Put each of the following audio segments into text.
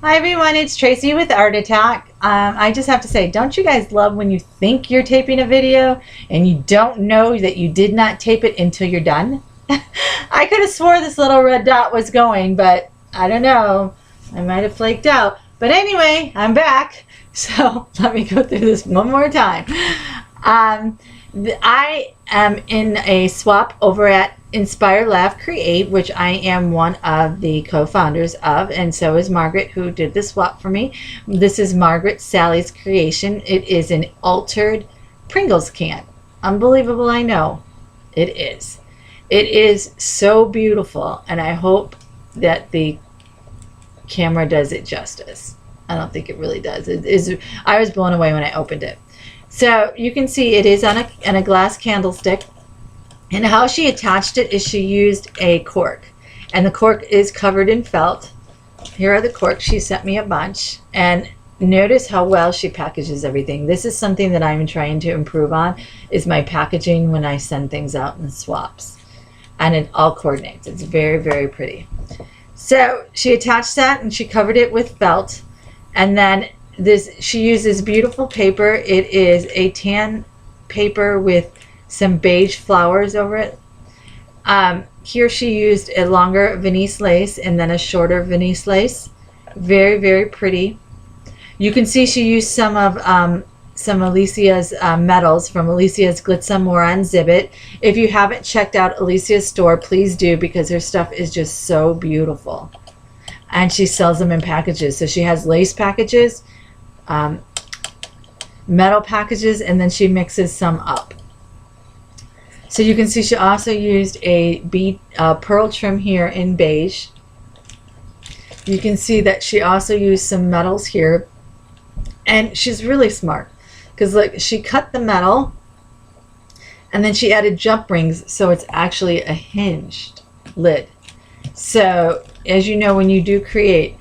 Hi everyone, it's Tracy with Art Attack. I just have to say, don't you guys love when you think you're taping a video and you don't know that you did not tape it until you're done? I could have swore this little red dot was going, but I don't know. I might have flaked out. But anyway, I'm back. So let me go through this one more time. I am in a swap over at Inspire Laugh Create, which I am one of the co-founders of, and so is Margaret, who did the swap for me. This is Margaret Sally's creation. It is an altered Pringles can. Unbelievable, I know. It is. It is so beautiful, and I hope that the camera does it justice. I don't think it really does. It is. I was blown away when I opened it. So you can see it is on a glass candlestick. And how she attached it is she used a cork. And the cork is covered in felt. Here are the corks. She sent me a bunch. And notice how well she packages everything. This is something that I'm trying to improve on, is my packaging when I send things out in swaps. And it all coordinates. It's very, very pretty. So she attached that and she covered it with felt. And then she uses beautiful paper. It is a tan paper with some beige flowers over it. Here she used a longer Venice lace and then a shorter Venice lace. Very, very pretty. You can see she used some of Alicia's metals from Alicia's Glitz More on Zibbit. If you haven't checked out Alicia's store, please do, because her stuff is just so beautiful. And she sells them in packages. So she has lace packages, metal packages, and then she mixes some up. So you can see she also used a pearl trim here in beige. You can see that she also used some metals here. And she's really smart, because look, she cut the metal and then she added jump rings, so it's actually a hinged lid. So as you know, when you do create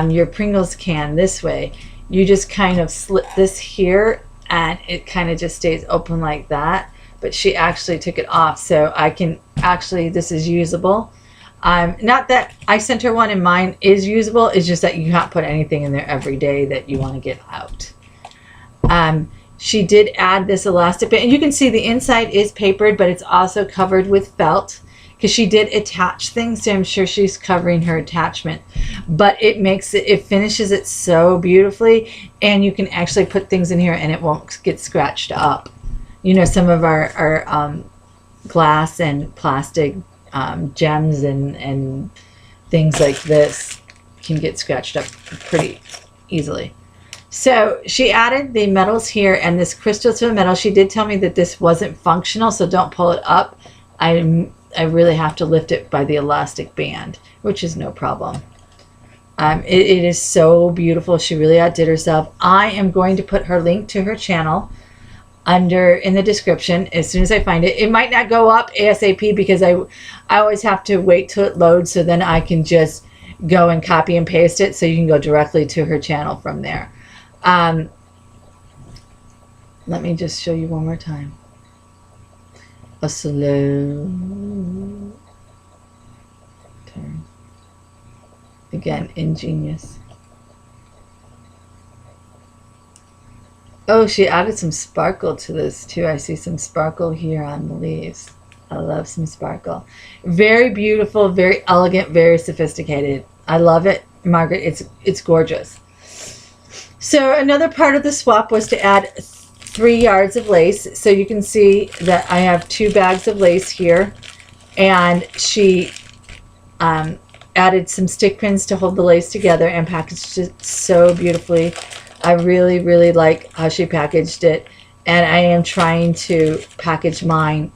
your Pringles can this way, you just kind of slip this here and it kind of just stays open like that. But she actually took it off, so I can actually, this is usable. Not that I sent her one and mine is usable, it's just that you can't put anything in there every day that you want to get out. She did add this elastic band, and you can see the inside is papered, but it's also covered with felt, because she did attach things, so I'm sure she's covering her attachment. But it makes it, it finishes it so beautifully, and you can actually put things in here and it won't get scratched up. You know, some of our glass and plastic gems and things like this can get scratched up pretty easily. So she added the metals here and this crystal to the metal. She did tell me that this wasn't functional, so don't pull it up. I really have to lift it by the elastic band, which is no problem. It is so beautiful. She really outdid herself. I am going to put her link to her channel in the description as soon as I find it. It might not go up ASAP because I always have to wait till it loads, so then I can just go and copy and paste it, so you can go directly to her channel from there. Let me just show you one more time. A slow turn. Again, ingenious. Oh, she added some sparkle to this too. I see some sparkle here on the leaves. I love some sparkle. Very beautiful, very elegant, very sophisticated. I love it, Margaret. It's gorgeous. So another part of the swap was to add 3 yards of lace. So you can see that I have 2 bags of lace here, and she added some stick pins to hold the lace together and packaged it so beautifully. I really, really like how she packaged it, and I am trying to package mine,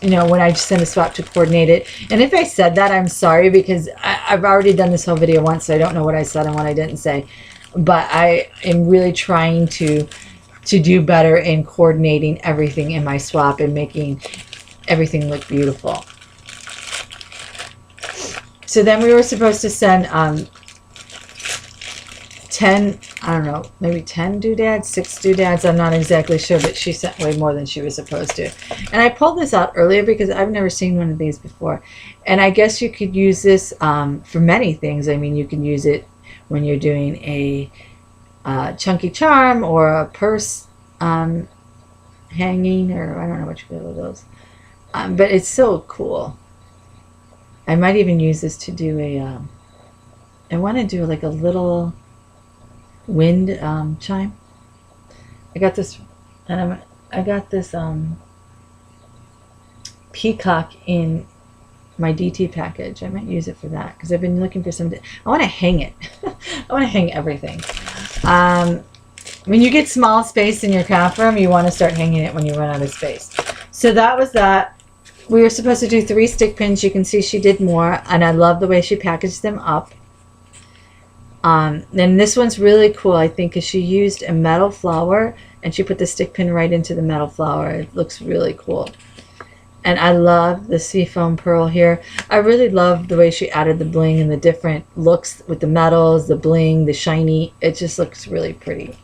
you know, when I send a swap, to coordinate it. And if I said that, I'm sorry, because I've already done this whole video once, so I don't know what I said and what I didn't say. But I am really trying to do better in coordinating everything in my swap and making everything look beautiful. So then we were supposed to send 10, I don't know, maybe 10 doodads, 6 doodads, I'm not exactly sure, but she sent way more than she was supposed to. And I pulled this out earlier because I've never seen one of these before. And I guess you could use this for many things. I mean, you can use it when you're doing a chunky charm or a purse hanging, or I don't know what you call those. But it's so cool. I might even use this to do a, I want to do like a little wind chime. I got this, and I got this peacock in my DT package. I might use it for that because I've been looking for some. I want to hang it. I want to hang everything. When you get small space in your craft room, you want to start hanging it when you run out of space. So that was that. We were supposed to do 3 stick pins. You can see she did more, and I love the way she packaged them up. Then this one's really cool, I think, because she used a metal flower and she put the stick pin right into the metal flower. It looks really cool. And I love the seafoam pearl here. I really love the way she added the bling and the different looks with the metals, the bling, the shiny. It just looks really pretty.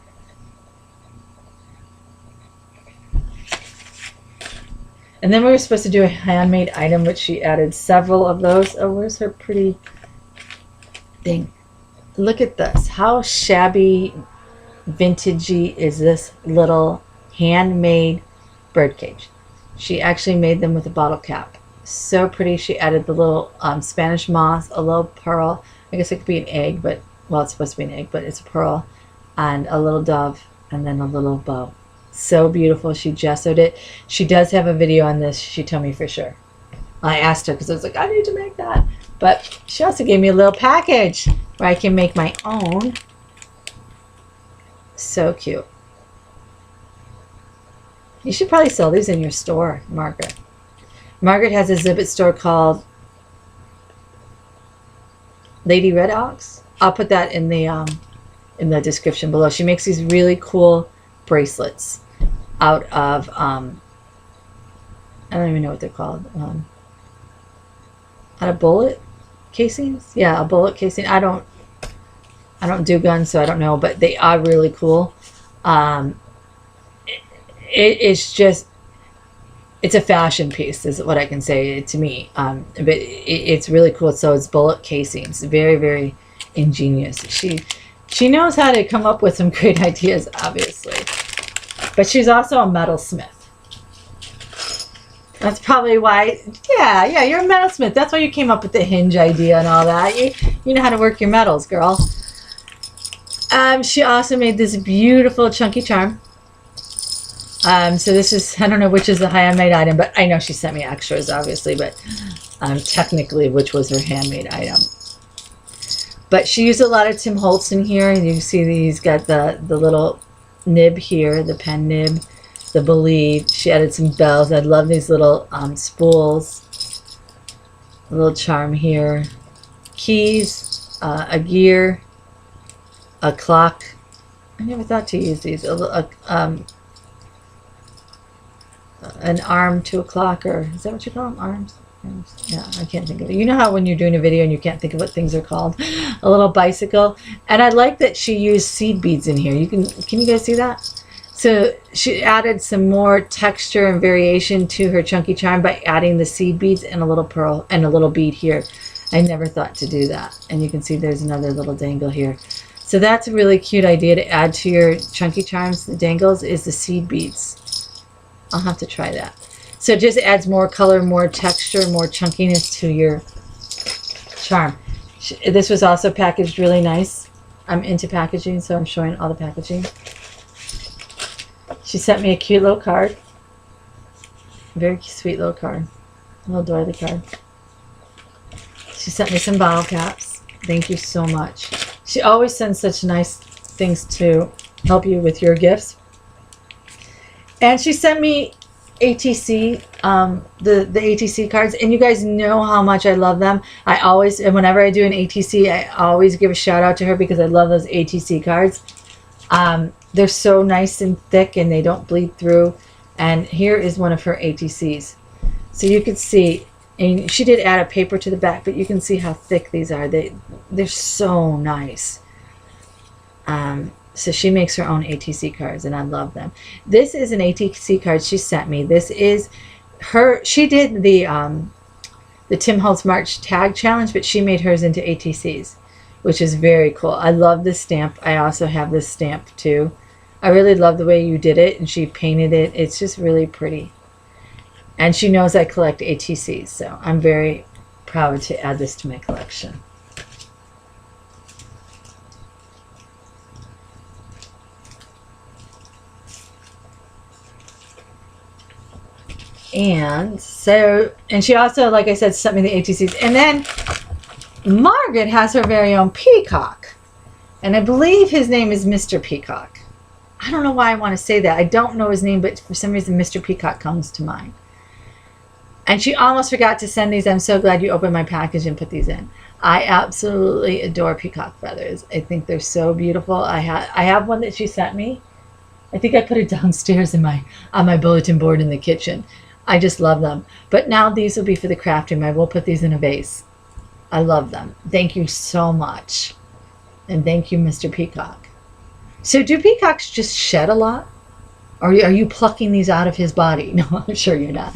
And then we were supposed to do a handmade item, which she added several of those. Oh, where's her pretty thing? Look at this. How shabby, vintagey is this little handmade birdcage? She actually made them with a bottle cap. So pretty. She added the little Spanish moss, a little pearl. I guess it could be an egg, but, well, it's supposed to be an egg, but it's a pearl. And a little dove, and then a little bow. So beautiful. She gessoed it. She does have a video on this. She told me for sure. I asked her because I was like, I need to make that. But she also gave me a little package where I can make my own. So cute. You should probably sell these in your store, Margaret. Margaret has a Zibbet store called Lady Red Ox. I'll put that in the description below. She makes these really cool bracelets out of I don't even know what they're called. Out of bullet casings? Yeah, a bullet casing. I don't do guns, so I don't know, but they are really cool. It's just, it's a fashion piece is what I can say to me. But it's really cool. So it's bullet casings. Very, very ingenious. She knows how to come up with some great ideas, obviously. But she's also a metalsmith. That's probably why, yeah, you're a metalsmith. That's why you came up with the hinge idea and all that. You know how to work your metals, girl. She also made this beautiful chunky charm. So this is, I don't know which is the handmade item, but I know she sent me extras, obviously, but technically which was her handmade item. But she used a lot of Tim Holtz in here, and you can see that he's got the little nib here, the pen nib, the believe. She added some bells. I love these little spools. A little charm here. Keys, a gear, a clock. I never thought to use these. An arm to a clock, or is that what you call them? Arms? Yeah, I can't think of it. You know how when you're doing a video and you can't think of what things are called? A little bicycle. And I like that she used seed beads in here. Can you guys see that? So she added some more texture and variation to her chunky charm by adding the seed beads and a little pearl and a little bead here. I never thought to do that. And you can see there's another little dangle here. So that's a really cute idea to add to your chunky charms. The dangles is the seed beads. I'll have to try that. So it just adds more color, more texture, more chunkiness to your charm. This was also packaged really nice. I'm into packaging, so I'm showing all the packaging. She sent me a cute little card. Very sweet little card. A little doily card. She sent me some bottle caps. Thank you so much. She always sends such nice things to help you with your gifts. And she sent me ATC, the ATC cards, and you guys know how much I love them. I always, and whenever I do an ATC, I always give a shout out to her because I love those ATC cards. They're so nice and thick and they don't bleed through. And here is one of her ATCs. So you can see, and she did add a paper to the back, but you can see how thick these are. They're so nice. So she makes her own ATC cards, and I love them. This is an ATC card she sent me. This is her. She did the Tim Holtz March Tag Challenge, but she made hers into ATCs. which is very cool. I love this stamp. I also have this stamp too. I really love the way you did it, and she painted it. It's just really pretty. And she knows I collect ATCs, so I'm very proud to add this to my collection. And so, and she also, like I said, sent me the ATCs. And then Margaret has her very own peacock. And I believe his name is Mr. Peacock. I don't know why I want to say that. I don't know his name, but for some reason Mr. Peacock comes to mind. And she almost forgot to send these. I'm so glad you opened my package and put these in. I absolutely adore peacock feathers. I think they're so beautiful. I have one that she sent me. I think I put it downstairs in on my bulletin board in the kitchen. I just love them. But now these will be for the crafting. I will put these in a vase. I love them. Thank you so much. And thank you, Mr. Peacock. So do peacocks just shed a lot? Or are you plucking these out of his body? No, I'm sure you're not.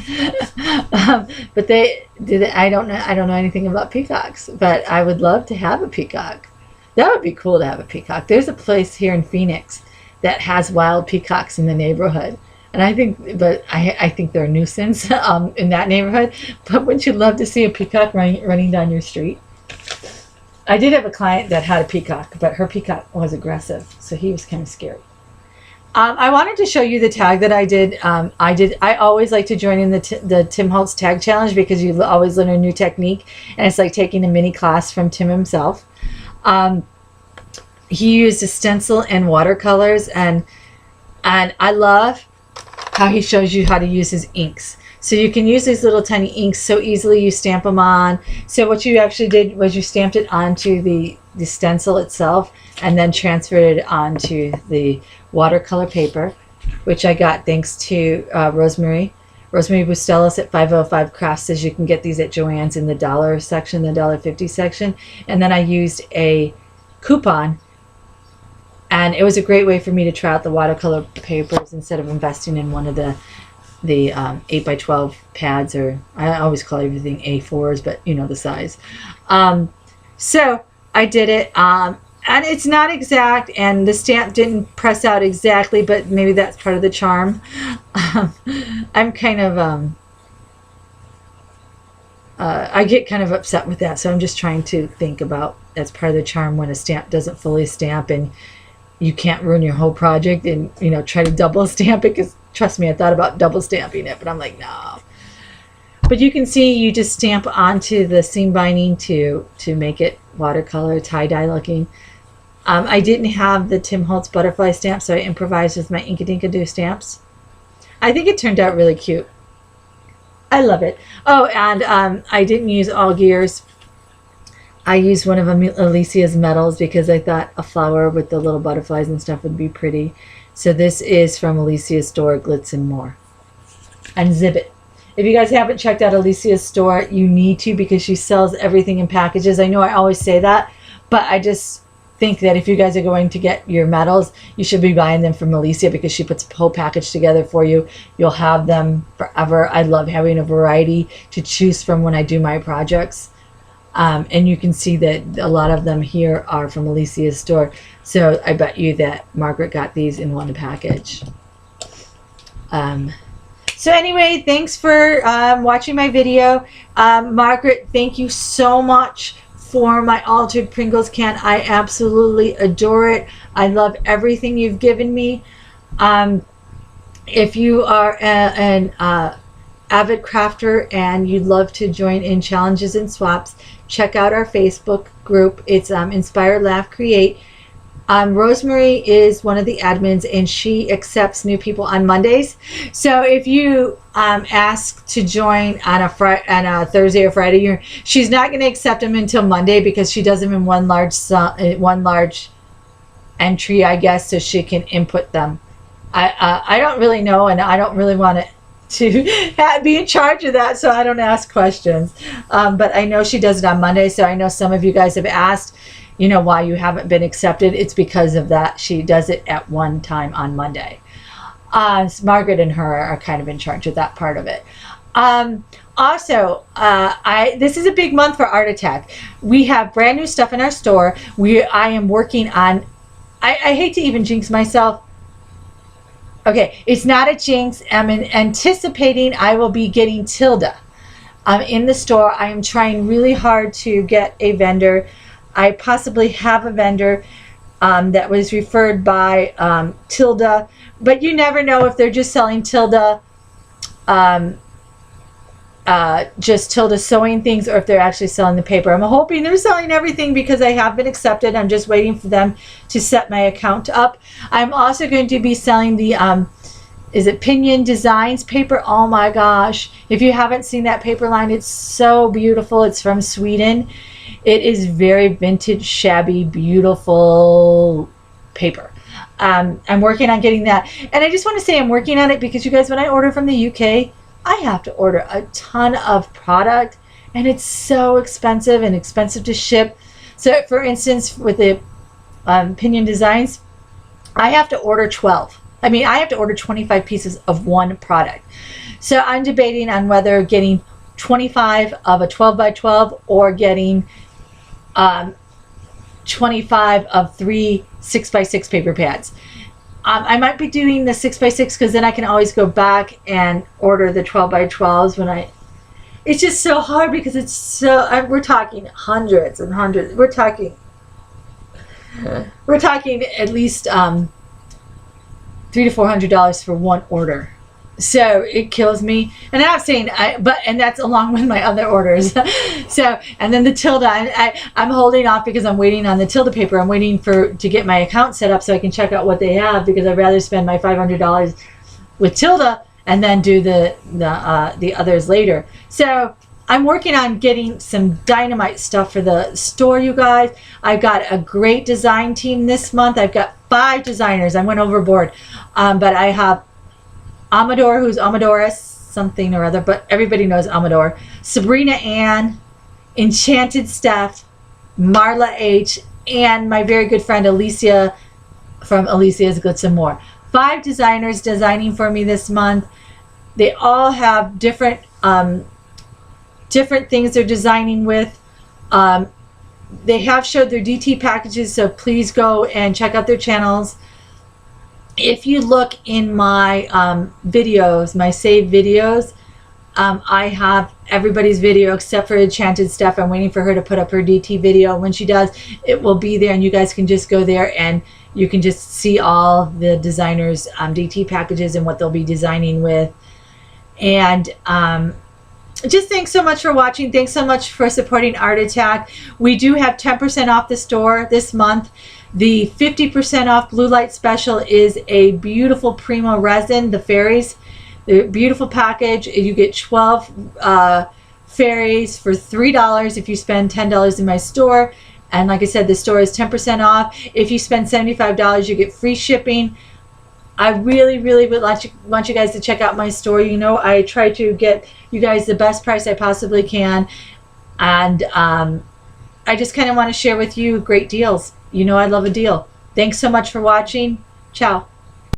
But I don't know anything about peacocks. But I would love to have a peacock. That would be cool to have a peacock. There's a place here in Phoenix that has wild peacocks in the neighborhood. And I think they're a nuisance in that neighborhood. But wouldn't you love to see a peacock running down your street? I did have a client that had a peacock, but her peacock was aggressive, so he was kind of scary. I wanted to show you the tag that I did. I always like to join in the Tim Holtz tag challenge because you always learn a new technique, and it's like taking a mini class from Tim himself. He used a stencil and watercolors, and I love how he shows you how to use his inks. So you can use these little tiny inks so easily. You stamp them on. So what you actually did was you stamped it onto the stencil itself and then transferred it onto the watercolor paper, which I got thanks to Rosemary Bustelos at 505 Crafts. Says you can get these at Joann's in the dollar section, the $1.50 section. And then I used a coupon, and it was a great way for me to try out the watercolor papers instead of investing in one of the 8x12 pads, or I always call everything A4s, but you know the size. So I did it, and it's not exact, and the stamp didn't press out exactly, but maybe that's part of the charm. I'm kind of I get kind of upset with that, so I'm just trying to think about that's part of the charm when a stamp doesn't fully stamp and you can't ruin your whole project and try to double stamp it, because trust me, I thought about double stamping it, but I'm like, no. But you can see you just stamp onto the seam binding to make it watercolor tie-dye looking. I didn't have the Tim Holtz butterfly stamp, so I improvised with my Inkadinkado stamps. I think it turned out really cute. I love it. Oh, and I didn't use all gears. I used one of Alicia's metals because I thought a flower with the little butterflies and stuff would be pretty. So this is from Alicia's store, Glitz and More. And Zibbit. If you guys haven't checked out Alicia's store, you need to, because she sells everything in packages. I know I always say that, but I just think that if you guys are going to get your metals, you should be buying them from Alicia, because she puts a whole package together for you. You'll have them forever. I love having a variety to choose from when I do my projects. And you can see that a lot of them here are from Alicia's store. So I bet you that Margaret got these in one package. So anyway, thanks for watching my video. Margaret, thank you so much for my altered Pringles can. I absolutely adore it. I love everything you've given me. If you are an avid crafter and you'd love to join in challenges and swaps, check out our Facebook group. It's Inspire, Laugh, Create. Rosemary is one of the admins, and she accepts new people on Mondays. So if you ask to join on a Thursday or Friday, she's not going to accept them until Monday, because she does them in one large entry, I guess, so she can input them. I don't really know, and I don't really want to be in charge of that, so I don't ask questions. But I know she does it on Monday, so I know some of you guys have asked, why you haven't been accepted. It's because of that. She does it at one time on Monday. Margaret and her are kind of in charge of that part of it. Also, this is a big month for Art Attack. We have brand new stuff in our store. I am working on, I hate to even jinx myself. Okay, it's not a jinx. I'm anticipating I will be getting Tilda in the store. I am trying really hard to get a vendor. I possibly have a vendor that was referred by Tilda, but you never know if they're just selling Tilda, just Tilda sewing things, or if they're actually selling the paper. I'm hoping they're selling everything because I have been accepted. I'm just waiting for them to set my account up. I'm also going to be selling the is it Pinion Designs paper? Oh my gosh, if you haven't seen that paper line, it's so beautiful. It's from Sweden. It is very vintage, shabby, beautiful paper. I'm working on getting that, and I just want to say I'm working on it because, you guys, when I order from the UK, I have to order a ton of product, and it's so expensive and expensive to ship. So for instance, with the Pinion Designs, I have to order 12. I mean, I have to order 25 pieces of one product. So I'm debating on whether getting 25 of a 12 by 12 or getting 25 of 3 6 by 6 paper pads. I might be doing the 6 by 6 because then I can always go back and order the 12 by 12s when it's just so hard because it's so, we're talking hundreds and hundreds. We're talking at least $300 to $400 for one order. So it kills me, and I'm not saying and that's along with my other orders. So, and then the Tilda, I'm holding off because I'm waiting on the Tilda paper. I'm waiting to get my account set up so I can check out what they have, because I'd rather spend my $500 with Tilda and then do the others later. So I'm working on getting some dynamite stuff for the store, you guys. I've got a great design team this month. I've got 5 designers. I went overboard, but I have Amador, who's Amadores something or other, but everybody knows Amador. Sabrina Ann, Enchanted Steph, Marla H, and my very good friend Alicia from Alicia's Glitz and More. 5 designers designing for me this month. They all have different things they're designing with. They have showed their DT packages, so please go and check out their channels. If you look in my videos, my saved videos, I have everybody's video except for Enchanted Steph. I'm waiting for her to put up her DT video. When she does, it will be there, and you guys can just go there and you can just see all the designers' DT packages and what they'll be designing with. And just thanks so much for watching. Thanks so much for supporting Art Attack. We do have 10% off the store this month. The 50% off Blue Light Special is a beautiful Primo resin, the fairies. The beautiful package. You get 12 fairies for $3 if you spend $10 in my store. And like I said, the store is 10% off. If you spend $75, you get free shipping. I really, really would want you guys to check out my store. You know, I try to get you guys the best price I possibly can. And I just kind of want to share with you great deals. You know I love a deal. Thanks so much for watching. Ciao.